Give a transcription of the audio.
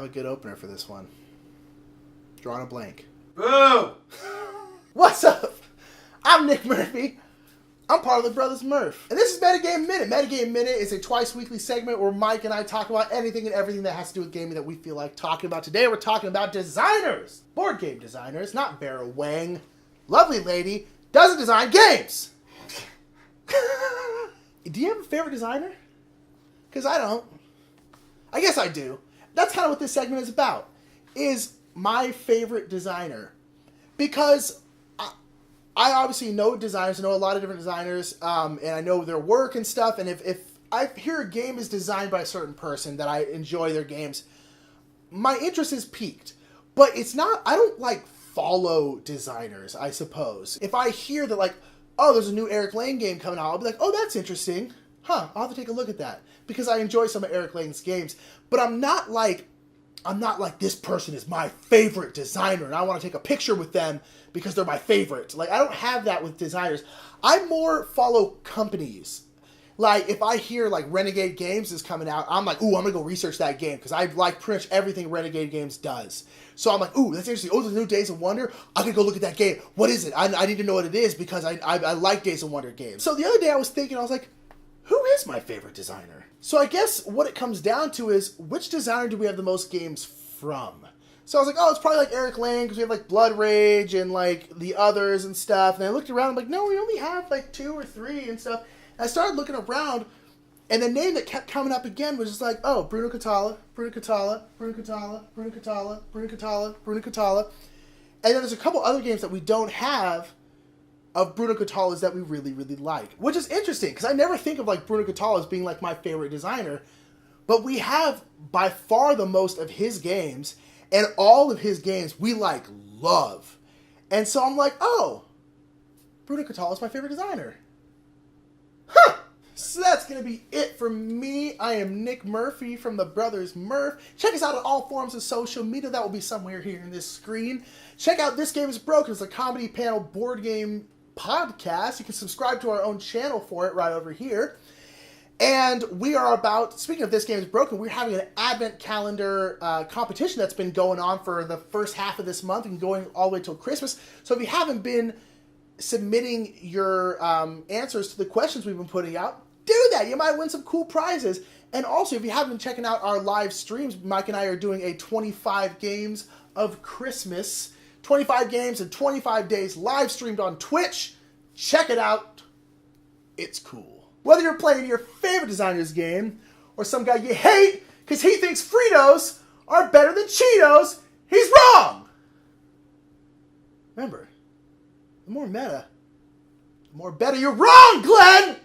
a good opener for this one. Drawing a blank. Boo! What's up? I'm Nick Murphy. I'm part of the Brothers Murph. And this is Metagame Minute. Metagame Minute is a twice weekly segment where Mike and I talk about anything and everything that has to do with gaming that we feel like talking about. Today we're talking about designers. Board game designers, not Vera Wang. Lovely lady, doesn't design games. Do you have a favorite designer? Because I don't. I guess I do. That's kind of what this segment is about. Is my favorite designer. Because I obviously know designers, I know a lot of different designers, and I know their work and stuff, and if I hear a game is designed by a certain person that I enjoy their games, my interest is piqued. But it's not, I don't like follow designers, I suppose. If I hear that like, oh, there's a new Eric Lane game coming out, I'll be like, oh, that's interesting. I'll have to take a look at that. Because I enjoy some of Eric Lane's games. But I'm not like this person is my favorite designer and I want to take a picture with them because they're my favorite. Like, I don't have that with designers. I more follow companies. Like, if I hear, like, Renegade Games is coming out, I'm like, ooh, I'm going to go research that game because I like pretty much everything Renegade Games does. So I'm like, ooh, that's interesting. Oh, there's a new Days of Wonder. I'm going to go look at that game. What is it? I need to know what it is because I like Days of Wonder games. So the other day I was thinking, I was like, who is my favorite designer? So I guess what it comes down to is, which designer do we have the most games from? So I was like, oh, it's probably like Eric Lane because we have like Blood Rage and like the others and stuff. And I looked around, I'm like, no, we only have like 2 or 3 and stuff. And I started looking around, and the name that kept coming up again was just like, oh, Bruno Catala, Bruno Catala, Bruno Catala, Bruno Catala, Bruno Catala, Bruno Catala. And then there's a couple other games that we don't have of Bruno Catala's that we really, really like. Which is interesting, because I never think of like Bruno Catala as being like my favorite designer. But we have by far the most of his games, and all of his games we like love. And so I'm like, oh, Bruno Catala is my favorite designer. Huh! So that's going to be it for me. I am Nick Murphy from the Brothers Murph. Check us out on all forms of social media. That will be somewhere here in this screen. Check out This Game is Broken. It's a comedy panel board game podcast. You can subscribe to our own channel for it right over here. And we are about, speaking of This Game is Broken, we're having an advent calendar competition that's been going on for the first half of this month and going all the way till Christmas. So if you haven't been submitting your answers to the questions we've been putting out, do that. You might win some cool prizes. And also, if you haven't been checking out our live streams, Mike and I are doing a 25 games of Christmas. 25 games in 25 days live streamed on Twitch. Check it out. It's cool. Whether you're playing your favorite designer's game or some guy you hate because he thinks Fritos are better than Cheetos, he's wrong. Remember, the more meta, the more better. You're wrong, Glenn!